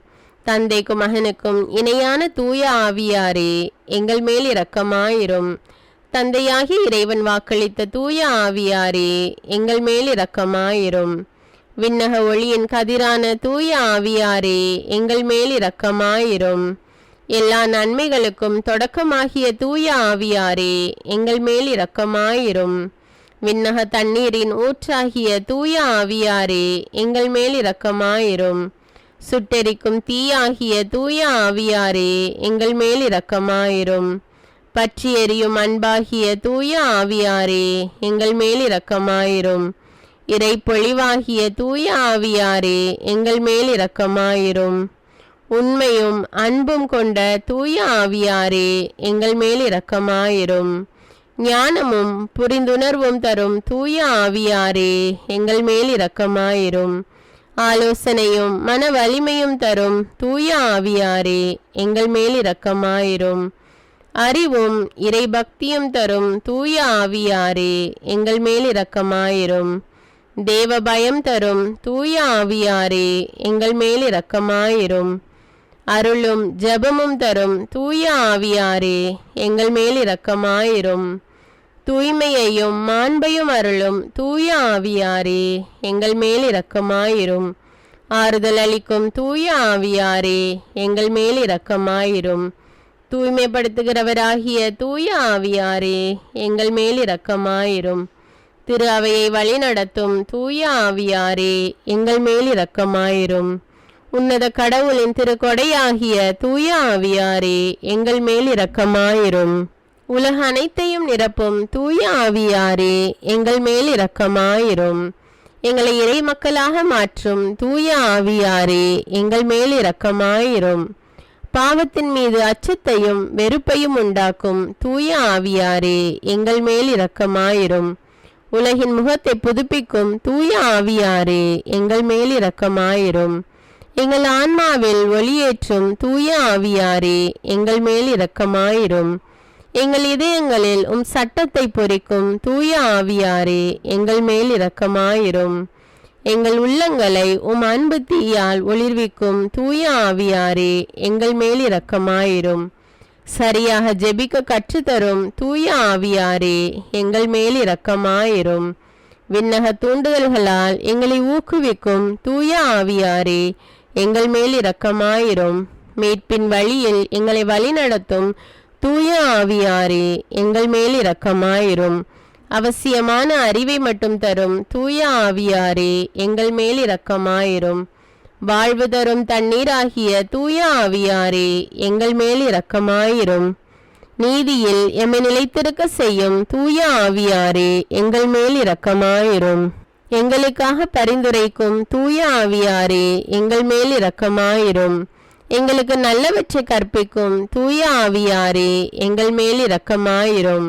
Speaker 1: தந்தைக்கும் மகனுக்கும் இணையான தூய ஆவியாரே, எங்கள் மேல் இரக்கமாயிரும். தந்தையாகி இறைவன் வாக்களித்த தூய ஆவியாரே, எங்கள் மேல் இரக்கமாயிரும். விண்ணக ஒளியின் கதிரான தூய ஆவியாரே, எங்கள் மேல் இரக்கமாயிரும். எல்லா நன்மைகளுக்கும் தொடக்கமாகிய தூய ஆவியாரே, எங்கள் மேல் இரக்கமாயிரும். விண்ணக தண்ணீரின் ஊற்றாகிய தூய ஆவியாரே, எங்கள் மேல் இரக்கமாயிரும். சுட்டெரிக்கும் தீயாகிய தூய ஆவியாரே, எங்கள் மேல் இரக்கமாயிரும். பற்றி எரியும் அன்பாகிய தூய ஆவியாரே, எங்கள் மேல் இரக்கமாயிரும். இறை பொழிவாகிய தூய ஆவியாரே, எங்கள் மேல் இரக்கமாயிரும். உண்மையும் அன்பும் கொண்ட தூய ஆவியாரே, எங்கள் மேல் இரக்கமாயிரும். ஞானமும் புரிந்துணர்வும் தரும் தூய ஆவியாரே, எங்கள் மேல் இரக்கமாயிரும். ஆலோசனையும் மன வலிமையும் தரும் தூய ஆவியாரே, எங்கள் மேல் இரக்கமாயிரும். அறிவும் இறை பக்தியும் தரும் தூய ஆவியாரே, எங்கள் மேல் இரக்கமாயிரும். தேவ பயம் தரும் தூய ஆவியாரே, எங்கள் மேல் இரக்கமாயிரும். அருளும் ஜெபமும் தரும் தூய ஆவியாரே, எங்கள் மேல் இரக்கமாயிரும். தூய்மையையும் மாண்பையும் அருளும் தூய ஆவியாரே, எங்கள் மேல் இரக்கமாயிரும். ஆறுதல் அளிக்கும் தூய ஆவியாரே, எங்கள் மேல் இரக்கமாயிரும். தூய்மைப்படுத்துகிறவராகிய தூய ஆவியாரே, எங்கள் மேல் இரக்கமாயிரும். திரு அவையை வழிநடத்தும் தூய ஆவியாரே, எங்கள் மேல் இரக்கமாயிரும். உன்னத கடவுளின் திருக்கொடையாகிய தூய ஆவியாரே, எங்கள் மேல் இரக்கமாயிரும். உலக அனைத்தையும் நிரப்பும் தூய ஆவியாரே, எங்கள் மேல் இரக்கமாயிரும். எங்களை இறை மக்களாக மாற்றும் தூய ஆவியாரே, எங்கள் மேல் இரக்கமாயிரும். பாவத்தின் மீது அச்சத்தையும் வெறுப்பையும் உண்டாக்கும் தூய ஆவியாரே, எங்கள் மேல் இரக்கமாயிரும். உலகின் முகத்தை புதுப்பிக்கும் தூய ஆவியாரே, எங்கள் மேல் இரக்கமாயிரும். எங்கள் ஆன்மாவில் ஒளியேற்றும் தூய ஆவியாரே, எங்கள் மேல் இரக்கமாயிரும். எங்கள் இதயங்களில் சட்டத்தை பொறிக்கும் தூய ஆவியாரே, எங்கள் மேல் இரக்கமாயிரும். எங்கள் உள்ளங்களை அன்பு தீயால் ஒளிர்விக்கும் தூய ஆவியாரே, எங்கள் மேல் இரக்கமாயிரும். சரியாக ஜெபிக்க கற்றுத்தரும் தூய ஆவியாரே, எங்கள் மேல் இரக்கமாயிரும். விண்ணக தூண்டுதல்களால் எங்களை ஊக்குவிக்கும் தூய ஆவியாரே, எங்கள் மேல் இரக்கமாயிரும். மீட்பின் வழியில் எங்களை வழிநடத்தும் தூய ஆவியாரே, எங்கள் மேல் இரக்கமாயிரும். அவசியமான அறிவை மட்டும் தரும் தூய ஆவியாரே, எங்கள் மேல் இரக்கமாயிரும். வாழ்வு தரும் தண்ணீராகிய தூய ஆவியாரே, எங்கள் மேல் இரக்கமாயிரும். நீதியில் எம்மை நிலைத்திருக்க செய்யும் தூய ஆவியாரே, எங்கள் மேல் இரக்கமாயிரும். எங்களுக்காக பரிந்துரைக்கும் தூய ஆவியாரே, எங்கள் மேல் இரக்கமாயிரும். எங்களுக்கு நல்லவற்றை கற்பிக்கும் தூய ஆவியாரே, எங்கள் மேல் இரக்கமாயிரும்.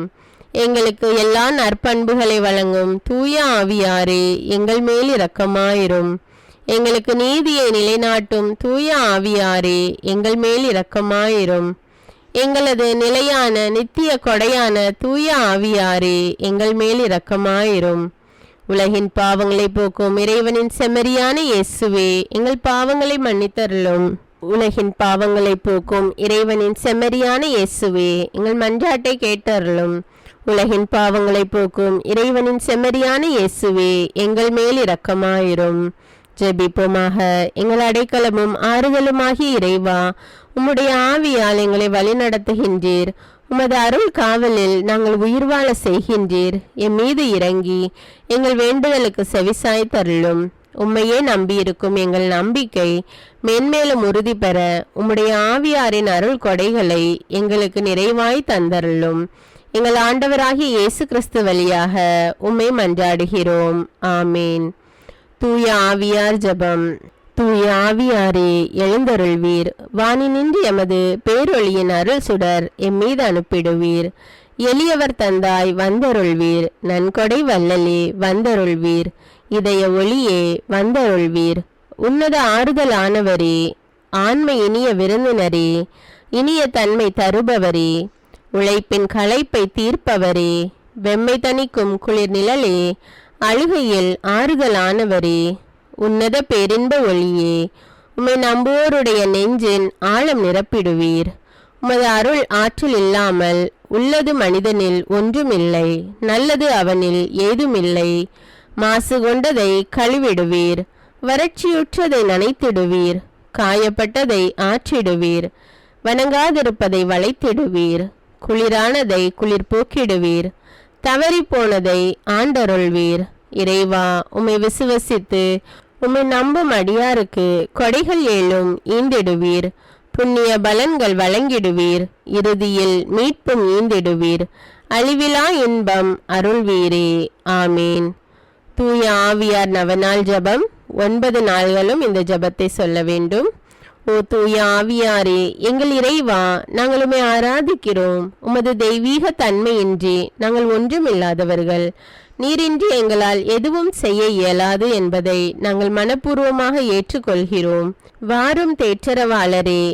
Speaker 1: எங்களுக்கு எல்லா நற்பண்புகளை வழங்கும் தூய ஆவியாரே, எங்கள் மேல் இரக்கமாயிரும். எங்களுக்கு நீதியை நிலைநாட்டும் தூய ஆவியாரே, எங்கள் மேல் இரக்கமாயிரும். எங்களது நிலையான நித்திய கொடையான தூய ஆவியாரே, எங்கள் மேல் இரக்கமாயிரும். உலகின் பாவங்களை போக்கும் இறைவனின் செம்மறியான இயேசுவே, எங்கள் பாவங்களை மன்னித்தருளும். உலகின் பாவங்களை போக்கும் இறைவனின் செம்மறியான இயேசுவே, எங்கள் மன்றாட்டை கேட்டருளும். உலகின் பாவங்களை போக்கும் இறைவனின் செம்மறியான இயேசுவே, எங்கள் மேல் இரக்கமாயிரும். ஜெபிப்போமாக. எங்கள் அடைக்கலமும் ஆறுதலுமாகிய இறைவா, உம்முடைய ஆவியால் எங்களை வழிநடத்துகின்றீர். உமது அருள் காவலில் நாங்கள் உயிர் வாழ செய்கின்றீர். என் மீது இறங்கி எங்கள் வேண்டுதலுக்கு செவிசாய் தருளும். உம்மையே நம்பியிருக்கும் எங்கள் நம்பிக்கை மென்மேலும் உறுதி பெற உம்முடைய ஆவியாரின் அருள் கொடைகளை எங்களுக்கு நிறைவாய் தந்தருளும். எங்கள் ஆண்டவராகிய இயேசு கிறிஸ்து வழியாக உம்மை மன்றாடுகிறோம். ஆமீன். தூய ஆவியார் ஜெபம். தூய ஆவியாரே, எழுந்தருள்வீர். வானினின்று எமது பேரொளியின் அருள் சுடர் எம்மீது அனுப்பிடுவீர். எளியவர் தந்தாய் வந்தருள்வீர். நன்கொடை வல்லலே வந்தருள்வீர். இதய ஒளியே வந்தருள்வீர். உன்னத ஆறுதலானவரே, ஆண்மை இனிய விருந்தினரே, இனிய தன்மை தருபவரே, உழைப்பின் களைப்பை தீர்ப்பவரே, வெம்மை தணிக்கும் குளிர் நிழலே, அழுகையில் ஆறுதலானவரே, உன்னத பேரின்ப ஒளியே, உம்மை நம்புவோருடைய நெஞ்சின் ஆழம் நிரப்பிடுவீர். உமது அருள் ஆற்றல் இல்லாமல் உள்ளது மனிதனில் ஒன்றுமில்லை, நல்லது அவனில் ஏதுமில்லை. மாசு கொண்டதை கழுவிடுவீர், வறட்சியுற்றதை நனைத்திடுவீர், காயப்பட்டதை ஆற்றிடுவீர், வணங்காதிருப்பதை வளைத்திடுவீர், குளிரானதை குளிர் போக்கிடுவீர், தவறி போனதை ஆண்டருள்வீர். இறைவா, உம்மை விசுவசித்து உம்மை நம்பும் அடியாருக்கு கொடைகள் ஏழும் ஈந்திடுவீர். புண்ணிய பலன்கள் வழங்கிடுவீர். இறுதியில் மீட்பும் ஈந்திடுவீர். அழிவிலா இன்பம் அருள்வீரே. ஆமீன். தூய ஆவியார் நவநாள் ஜபம். 9 நாள்களும் இந்த ஜபத்தை சொல்ல வேண்டும். ஓ தூய ஆவியாரே, எங்கள் இறைவா, நாங்கள் உம்மை ஆராதிக்கிறோம். உமது தெய்வீக தன்மையின்றி நாங்கள் ஒன்றுமில்லாதவர்கள். நீரின்றி எங்களால் எதுவும் செய்ய இயலாது என்பதை நாங்கள் மனப்பூர்வமாக ஏற்றுக்கொள்கிறோம். வாரும் தேற்றரவாளரே,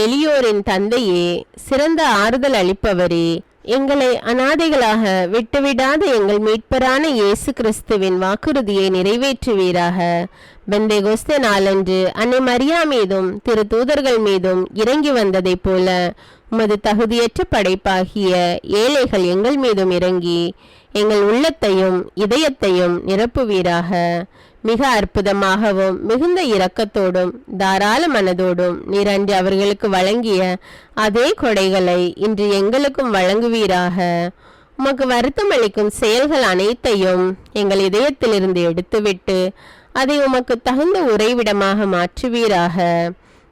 Speaker 1: எளியோரின் தந்தையே, சிறந்த ஆறுதல் அளிப்பவரே, எங்களை அனாதைகளாக விட்டுவிடாத எங்கள் மீட்பரான இயேசு கிறிஸ்துவின் வாக்குறுதியை நிறைவேற்றுவீராக. பெந்தேகோஸ்தே நாளன்று அன்னை மரியா மீதும் திரு தூதர்கள் மீதும் இறங்கி வந்ததைப் போல உமது தகுதியற்ற படைப்பாகிய ஏழைகள் எங்கள் மீதும் இறங்கி எங்கள் உள்ளத்தையும் இதயத்தையும் நிரப்புவீராக. மிக அற்புதமாகவும் மிகுந்த இரக்கத்தோடும் தாராள மனதோடும் நீர் அன்று அவர்களுக்கு வழங்கிய அதே கொடைகளை இன்று எங்களுக்கும் வழங்குவீராக. உமக்கு வருத்தம் அளிக்கும் செயல்கள் அனைத்தையும் எங்கள் இதயத்திலிருந்து எடுத்துவிட்டு அதை உமக்கு தகுந்த உறைவிடமாக மாற்றுவீராக.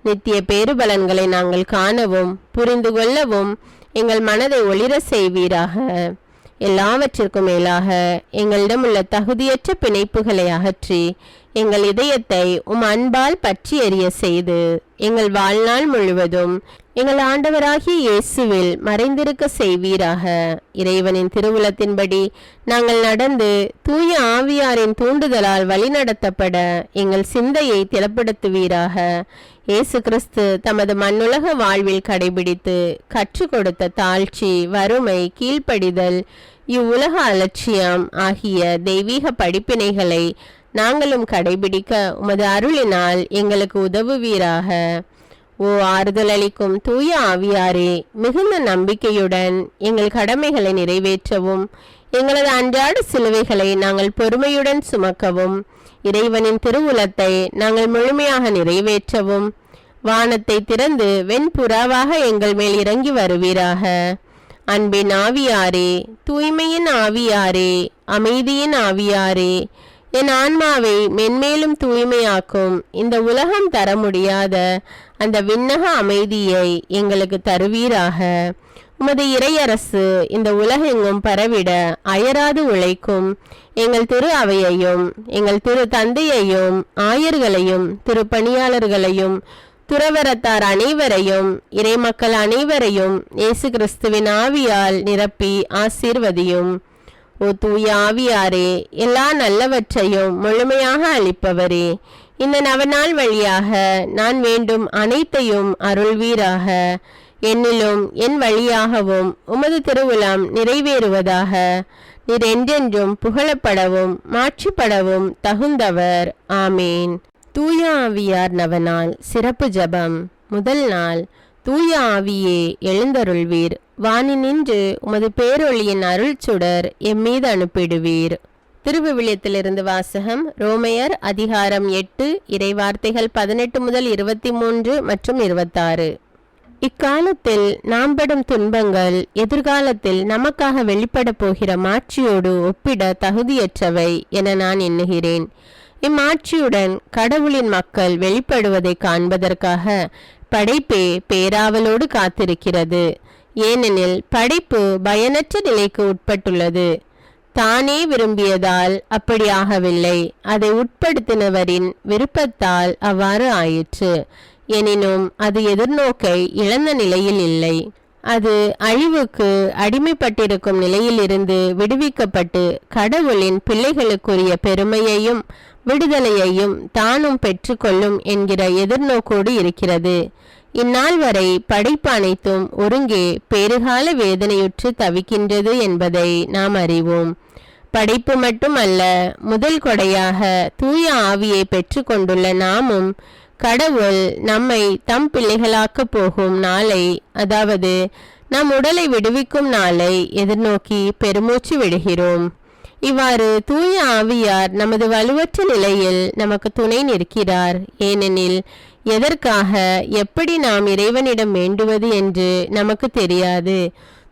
Speaker 1: நித்திய பேறுபலன்களை நாங்கள் காணவும் புரிந்து கொள்ளவும் எங்கள் மனதை ஒளிர செய்வீராக. எல்லாவற்றிற்கும் மேலாக எங்களிடம் உள்ள தகுதியற்ற பிணைப்புகளை அகற்றி எங்கள் இதயத்தை உம் அன்பால் பற்றி எறிய செய்து எங்கள் வாழ்நாள் முழுவதும் எங்கள் ஆண்டவராகிய இயேசுவில் மறைந்திருக்க செய்வீராக. இறைவனின் திருவுளத்தின்படி நாங்கள் நடந்து தூய ஆவியாரின் தூண்டுதலால் வழிநடத்தப்பட எங்கள் சிந்தையை திலப்படுத்துவீராக. இயேசு கிறிஸ்து தமது மண்ணுலக வாழ்வில் கடைபிடித்து கற்றுக் கொடுத்த தாழ்ச்சி, வறுமை, கீழ்ப்படிதல், இவ்வுலக அலட்சியம் ஆகிய தெய்வீக படிப்பினைகளை நாங்களும் கடைபிடிக்க உமது அருளினால் எங்களுக்கு உதவுவீராக. ஓ ஆறுதல் அளிக்கும் தூய ஆவியாரே, மிகுந்த நம்பிக்கையுடன் எங்கள் கடமைகளை நிறைவேற்றவும் எங்களது அன்றாட சிலுவைகளை நாங்கள் பொறுமையுடன் சுமக்கவும் இறைவனின் திருவுளத்தை நாங்கள் முழுமையாக நிறைவேற்றவும் வானத்தை திறந்து வெண்புறாவாக எங்கள் மேல் இறங்கி வருவீராக. அன்பின் ஆவியாரே, தூய்மையின் ஆவியாரே, அமைதியின் ஆவியாரே, என் ஆன்மாவை மென்மேலும் தூய்மையாக்கும் இந்த உலகம் தர முடியாத அந்த விண்ணக அமைதியை எங்களுக்கு தருவீராக. உமது இறையரசு இந்த உலகெங்கும் பரவிட அயராது உழைக்கும் எங்கள் திரு அவையையும் எங்கள் திரு தந்தையையும் ஆயர்களையும் திருப்பணியாளர்களையும் துறவரத்தார் அனைவரையும் இறைமக்கள் அனைவரையும் இயேசு கிறிஸ்துவின் ஆவியால் நிரப்பி ஆசீர்வதியும். ஓ தூய ஆவியாரே, எல்லா நல்லவற்றையும் முழுமையாக அளிப்பவரே, இந்த நவநாள் வழியாக நான் வேண்டும் அனைத்தையும் அருள்வீராக. என்னிலும் என் வழியாகவும் உமது திருவுளம் நிறைவேறுவதாக. நீர் என்றென்றும் புகழப்படவும் மாட்சிப்படவும் தகுந்தவர். ஆமேன். தூய ஆவியார் நவநாள் சிறப்பு ஜபம். முதல் நாள். தூய ஆவியே எழுந்தருள்வீர். வானினின்று உமது பேரொளியின் அருள் சுடர் எம்மீது அனுப்பிடுவீர். திருவிவிலியத்திலிருந்து வாசகம். ரோமையர் அதிகாரம் 8 இறைவார்த்தைகள் 18 முதல் 23 மற்றும் 26. இக்காலத்தில் நாம் படும் துன்பங்கள் எதிர்காலத்தில் நமக்காக வெளிப்பட போகிற மாட்சியோடு ஒப்பிட தகுதியற்றவை என நான் எண்ணுகிறேன். இம்மாட்சியுடன் கடவுளின் மக்கள் வெளிப்படுவதை காண்பதற்காக படைப்பே பேராவலோடு காத்திருக்கிறது. ஏனெனில் படைப்பு பயனற்ற நிலைக்கு உட்பட்டுள்ளது. தானே விரும்பியதால் அப்படி ஆகவில்லை, அதை உட்படுத்தினவரின் விருப்பத்தால் அவ்வாறு ஆயிற்று. எனினும் அது எதிர்நோக்கை இழந்த நிலையில் இல்லை. அது அழிவுக்கு அடிமைப்பட்டிருக்கும் நிலையிலிருந்து விடுவிக்கப்பட்டு கடவுளின் பிள்ளைகளுக்குரிய பெருமையையும் விடுதலையையும் தானும் பெற்றுக்கொள்ளும் என்கிற எதிர்நோக்கோடு இருக்கிறது. இந்நாள் வரை படைப்பு அனைத்தும் ஒருங்கே பேறுகால வேதனையுற்று தவிக்கின்றது என்பதை நாம் அறிவோம். படைப்பு மட்டும் அல்ல, முதல் கொடையாக தூய ஆவியை பெற்று கொண்டுள்ள நாமும் கடவுள் நம்மை தம் பிள்ளைகளாக்க போகும் நாளை, அதாவது நம் உடலை விடுவிக்கும் நாளை எதிர்நோக்கி பெருமூச்சு விடுகிறோம். இவ்வாறு தூய ஆவியார் நமது வலுவற்ற நிலையில் நமக்கு துணை நிற்கிறார். ஏனெனில் எதற்காக எப்படி நாம் இறைவனிடம் வேண்டுவது என்று நமக்கு தெரியாது.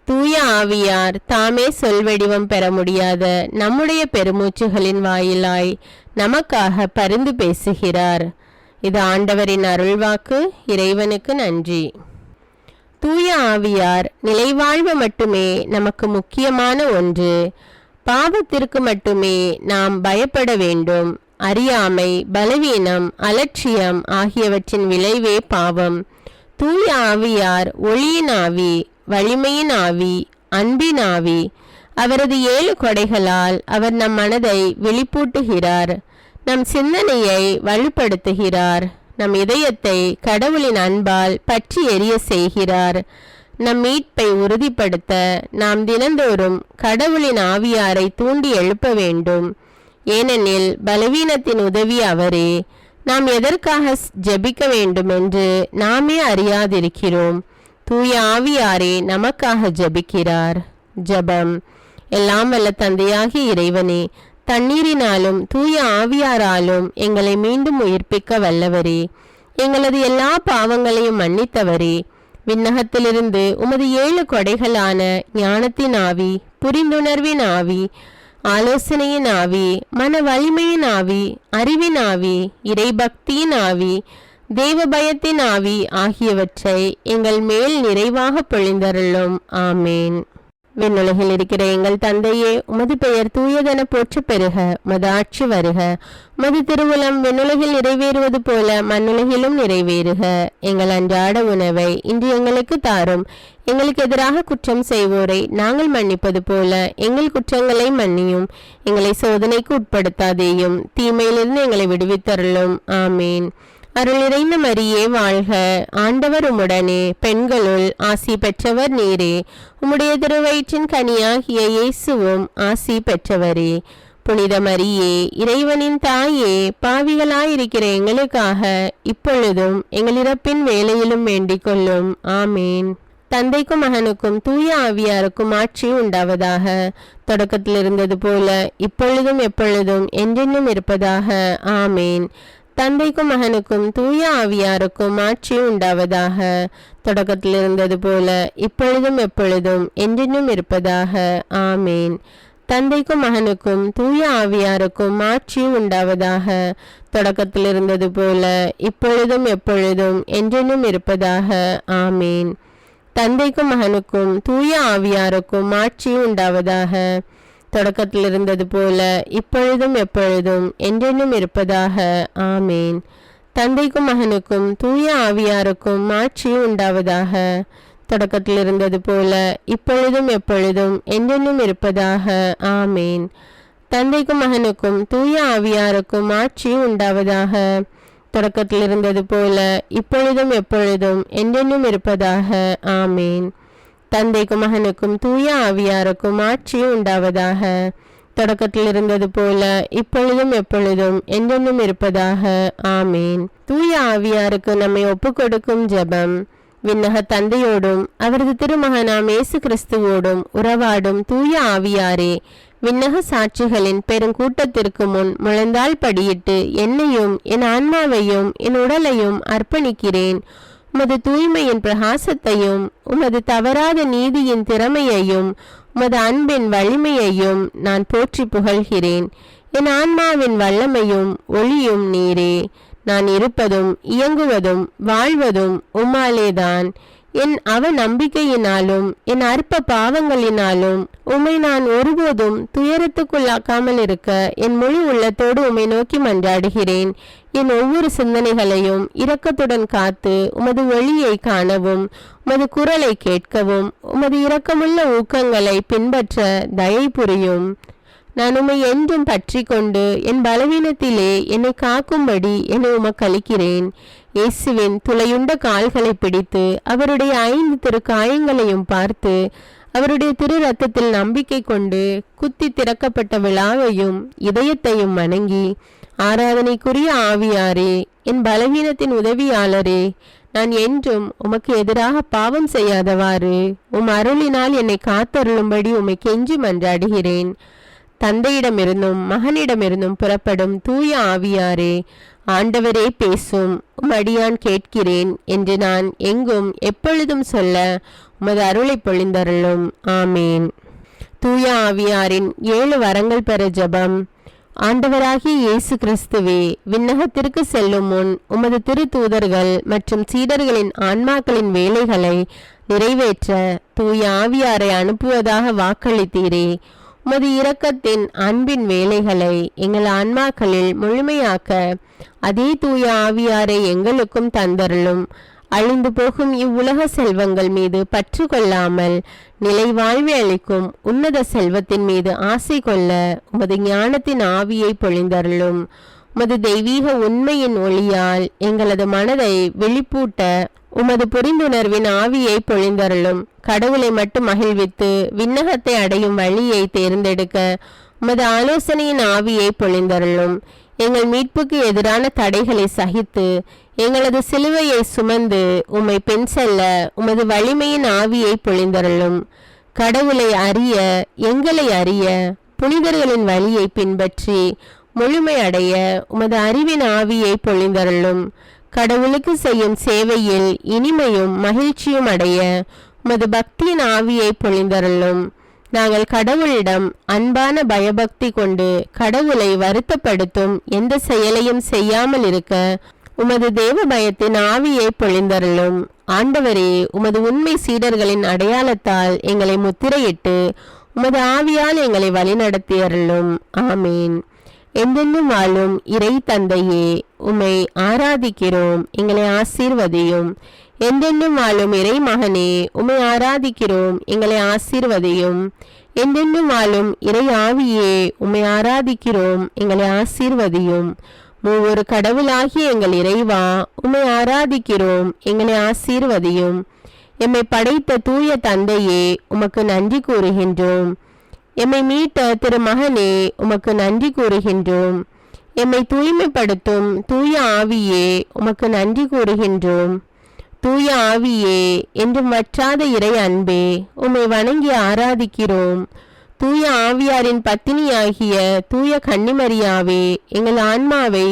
Speaker 1: தூய ஆவியார் தாமே சொல்வடிவம் பெற முடியாத நம்முடைய பெருமூச்சுகளின் வாயிலாய் நமக்காக பரிந்து பேசுகிறார். இது ஆண்டவரின் அருள்வாக்கு. இறைவனுக்கு நன்றி. தூய ஆவியார் நிலைவாழ்வு மட்டுமே நமக்கு முக்கியமான ஒன்று. பாவத்திற்கு மட்டுமே நாம் பயப்பட வேண்டும். அறியாமை, பலவீனம், அலட்சியம் ஆகியவற்றின் விளைவே பாவம். தூய ஆவியார் ஒளியின் ஆவி, வலிமையின் ஆவி, அன்பின் ஆவி. அவரது 7 கொடைகளால் அவர் நம் மனதை வெளிப்பூட்டுகிறார், நம் சிந்தனையை வலுப்படுத்துகிறார், நம் இதயத்தை கடவுளின் அன்பால் பற்றி எரிய செய்கிறார். நம் மீட்பை உறுதிப்படுத்த நாம் தினந்தோறும் கடவுளின் ஆவியாரை தூண்டி எழுப்ப வேண்டும். ஏனெனில் பலவீனத்தின் உதவி அவரே. நாம் எதற்காக ஜெபிக்க வேண்டும் என்று நாமே அறியாதிருக்கிறோம். தூய ஆவியாரே நமக்காக ஜெபிக்கிறார். ஜெபம். எல்லாம் வல்ல தந்தையாகிய இறைவனே, தண்ணீரினாலும் தூய ஆவியாராலும் எங்களை மீண்டும் உயிர்ப்பிக்க வல்லவரே, எங்களது எல்லா பாவங்களையும் மன்னித்தவரே, விண்ணகத்திலிருந்து உமது 7 கொடைகளான ஞானத்தின் ஆவி, புரிந்துணர்வின் ஆவி, ஆலோசனையின் ஆவி, மன வலிமையின் ஆவி, அறிவின் ஆவி, இறைபக்தியின் ஆவி, தேவ பயத்தின் ஆவி ஆகியவற்றை எங்கள் மேல் நிறைவாக பொழிந்தருளும். ஆமேன். விண்ணுலகில் இருக்கிற எங்கள் தந்தையே, உமது பெயர் தூயதென போற்ற பெறுக. உமது ஆட்சி வருக. உமது திருவுளம் விண்ணுலகில் நிறைவேறுவது போல மண்ணுலகிலும் நிறைவேறுக. எங்கள் அன்றாட உணவை இன்று எங்களுக்கு தாரும். எங்களுக்கு எதிராக குற்றம் செய்வோரை நாங்கள் மன்னிப்பது போல எங்கள் குற்றங்களை மன்னியும். எங்களை சோதனைக்கு உட்படுத்தாதேயும், தீமையிலிருந்து எங்களை விடுவித்தருளும். ஆமேன். அருள் நிறைந்த மரியே வாழ்க. ஆண்டவர் உம்முடனே, பெண்களுள் ஆசி பெற்றவர் நீரே. உம்முடைய திருவயிற்றின் கனியாகிய இயேசுவும் ஆசி பெற்றவரே. புனித மரியே, இறைவனின் தாயே, பாவிகளாயிருக்கிற எங்களுக்காக இப்பொழுதும் எங்கள் இறப்பின் வேளையிலும் வேண்டிக் கொள்ளும். ஆமேன். தந்தைக்கும் மகனுக்கும் தூய ஆவியாருக்கும் ஆட்சி உண்டாவதாக. தொடக்கத்தில் இருந்தது போல இப்பொழுதும் எப்பொழுதும் என்றென்றும் இருப்பதாக. ஆமேன். தந்தைக்கும் மகனுக்கும் தூய ஆவியாருக்கும் ஆட்சி உண்டாவதாக. தொடக்கத்தில் இருந்தது போல இப்பொழுதும் எப்பொழுதும் என்றென்றும் இருப்பதாக. ஆமேன். தந்தைக்கும் மகனுக்கும் தூய ஆவியாருக்கும் ஆட்சி உண்டாவதாக. தொடக்கத்தில் இருந்தது போல இப்பொழுதும் எப்பொழுதும் என்றென்றும் இருப்பதாக. ஆமேன். தந்தைக்கும் மகனுக்கும் தூய ஆவியாருக்கும் ஆட்சி உண்டாவதாக. தொடக்கத்தில் இருந்தது போல இப்பொழுதும் எப்பொழுதும் என்றென்றும் இருப்பதாக. ஆமேன். தந்தைக்கும் மகனுக்கும் தூய ஆவியாருக்கும் ஆட்சி உண்டாவதாக. தொடக்கத்தில் இருந்தது போல இப்பொழுதும் எப்பொழுதும் என்றென்றும் இருப்பதாக. ஆமேன். தந்தைக்கும் மகனுக்கும் தூய ஆவியாருக்கும் ஆட்சி உண்டாவதாக. தொடக்கத்தில் இருந்தது போல இப்பொழுதும் எப்பொழுதும் என்றென்றும் இருப்பதாக. ஆமேன். தந்தைக்கும் மகனுக்கும் தூய ஆவியாருக்கும் ஆட்சி உண்டாவதாக. தொடக்கத்தில் இருந்தது போல இப்பொழுதும் எப்பொழுதும் என்றென்றும் இருப்பதாக. ஆமீன். தூய ஆவியாருக்கு நம்மை ஒப்புக்கொடுக்கும் ஜெபம். விண்ணக தந்தையோடும் அவரது திருமகனாம் இயேசு கிறிஸ்துவோடும் உறவாடும் தூய ஆவியாரே, விண்ணக சாட்சிகளின் பெருங்கூட்டத்திற்கு முன் முழந்தால் படியிட்டு என்னையும் என் ஆன்மாவையும் என் உடலையும் அர்ப்பணிக்கிறேன். உமது தூய்மையின் பிரகாசத்தையும் உமது தவறாத நீதியின் திறமையையும் உமது அன்பின் வலிமையையும் நான் போற்றி புகழ்கிறேன். என் ஆன்மாவின் வல்லமையும் ஒளியும் நீரே. நான் இருப்பதும் இயங்குவதும் வாழ்வதும் உம்மாலேதான். என் நம்பிக்கையினாலும் என் அற்ப பாவங்களினாலும் உம்மை நான் ஒருபோதும் துயரத்துக்குள்ளாக்காமல் இருக்க என் முழு உள்ளத்தோடு உம்மை நோக்கி மன்றாடுகிறேன். என் ஒவ்வொரு சிந்தனைகளையும் இரக்கத்துடன் காத்து உமது ஒளியை காணவும் உமது குரலை கேட்கவும் உமது இரக்கமுள்ள ஊக்கங்களை பின்பற்ற தயை புரியும். நான் உம்மை என்றும் பற்றி கொண்டு என் பலவீனத்திலே என்னை காக்கும்படி என்னை உமக்களிக்கிறேன். இயேசுவின் துளையுண்ட கால்களை பிடித்து அவருடைய 5 திருக்காயங்களையும் பார்த்து அவருடைய திரு ரத்தத்தில் நம்பிக்கை கொண்டு குத்தி திறக்கப்பட்ட விழாவையும் இதயத்தையும் வணங்கி, ஆராதனைக்குரிய ஆவியாரே, என் பலவீனத்தின் உதவியாளரே, நான் என்றும் உமக்கு எதிராக பாவம் செய்யாதவாறு உம் அருளினால் என்னை காத்தருளும்படி உம்மை கெஞ்சி மன்றாடுகிறேன். தந்தையிடமிருந்தும் மகனிடமிருந்தும் புறப்படும் தூய ஆவியாரே, ஆண்டவரே பேசும், அடியான் கேட்கிறேன் என்று நான் எங்கும் எப்பொழுதும் சொல்ல உமது அருளை பொழிந்தருளும். ஆமேன். தூய ஆவியாரின் 7 வரங்கள் பெற ஜெபம். ஆண்டவராகிய இயேசு கிறிஸ்துவே, விண்ணகத்திற்கு செல்லும் முன் உமது திரு தூதர்கள் மற்றும் சீடர்களின் ஆன்மாக்களின் வேலைகளை நிறைவேற்ற தூய ஆவியாரை அனுப்புவதாக வாக்களித்தீரே. உமது இரக்கத்தின் அன்பின் வேலைகளை எங்கள் ஆன்மாக்களில் முழுமையாக்க அதே தூய ஆவியாரை எங்களுக்கும் தந்தருளும். அழிந்து போகும் இவ்வுலக செல்வங்கள் மீது பற்று கொள்ளாமல் நிலை வாழ்வை அளிக்கும் உன்னத செல்வத்தின் மீது ஆசை கொள்ள உமது ஞானத்தின் ஆவியை பொழிந்தருளும். உமது தெய்வீக உண்மையின் ஒளியால் எங்களது மனதை வெளிப்பூட்ட உமது புரிந்துணர்வின் ஆவியை பொழிந்தருளும். கடவுளை மட்டும் மகிழ்வித்து விண்ணகத்தை அடையும் வழியை தேர்ந்தெடுக்க உமது ஆலோசனையின் ஆவியை பொழிந்தருளும். எங்கள் மீட்புக்கு எதிரான தடைகளை சகித்து எங்களது சிலுவையை சுமந்து உம்மை பின் செல்ல உமது வலிமையின் ஆவியை பொழிந்தருளும். கடவுளை அறிய, எங்களை அறிய, புனிதர்களின் வழியை பின்பற்றி முழுமை அடைய உமது அறிவின் ஆவியை பொழிந்தருளும். கடவுளுக்கு செய்யும் சேவையில் இனிமையும் மகிழ்ச்சியும் அடைய உமது பக்தியின் ஆவியை பொழிந்தருளும். நாங்கள் கடவுளிடம் அன்பான பயபக்தி கொண்டு கடவுளை வருத்தப்படுத்தும் எந்த செயலையும் செய்யாமல் இருக்க உமது தேவ பயத்தின் ஆவியை பொழிந்தருளும். ஆண்டவரே, உமது உண்மை சீடர்களின் அடையாளத்தால் எங்களை முத்திரையிட்டு உமது ஆவியால் எங்களை வழிநடத்தியருளும். ஆமீன். என்றென்றும் வாழும் இறை தந்தையே, உம்மை ஆராதிக்கிறோம், எங்களை ஆசீர்வதியும். என்றென்றும் வாழும் இறை மகனே, உம்மை ஆராதிக்கிறோம், எங்களை ஆசீர்வதியும். என்றென்றும் வாழும் இறை ஆவியே, உம்மை ஆராதிக்கிறோம், எங்களை ஆசீர்வதியும். மூவொரு கடவுளாகிய எங்கள் இறைவா, உம்மை ஆராதிக்கிறோம், எங்களை ஆசீர்வதியும். எம்மை படைத்த தூய தந்தையே, உமக்கு நன்றி கூறுகின்றோம். எம்மை மீட்ட திருமகனே, உமக்கு நன்றி கூறுகின்றோம். எம்மை தூய்மைப்படுத்தும் தூய ஆவியே, உமக்கு நன்றி கூறுகின்றோம். தூய ஆவியே, என்றும் வற்றாத இறை அன்பே, உம்மை வணங்கி ஆராதிக்கிறோம். தூய ஆவியாரின் பத்தினியாகிய தூய கன்னிமரியாவே, எங்கள் ஆன்மாவை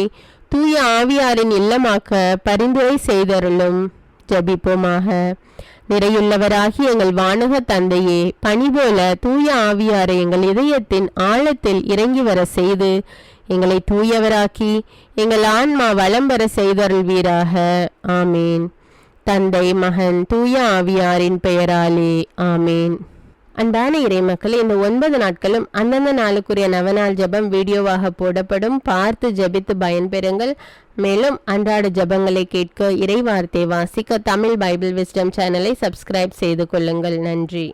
Speaker 1: தூய ஆவியாரின் இல்லமாக்க பரிந்துரை செய்தருளும். ஜபிப்போமாக. நிறையுள்ளவராகி எங்கள் வானக தந்தையே, பனி போல தூய ஆவியாரை எங்கள் இதயத்தின் ஆழத்தில் இறங்கி வர செய்து எங்களை தூயவராக்கி எங்கள் ஆன்மா வளம் பெற செய்தருள்வீராக. ஆமீன். தந்தை, மகன், தூய ஆவியாரின் பெயராலே. ஆமீன். அன்பான இறை மக்கள், இந்த 9 நாட்களும் அந்தந்த நாளுக்குரிய நவநாள் ஜபம் வீடியோவாக போடப்படும். பார்த்து ஜபித்து பயன்பெறுங்கள். மேலும் அன்றாட ஜபங்களை கேட்க, இறை வார்த்தை வாசிக்க தமிழ் பைபிள் விஸ்டம் சேனலை சப்ஸ்கிரைப் செய்து கொள்ளுங்கள். நன்றி.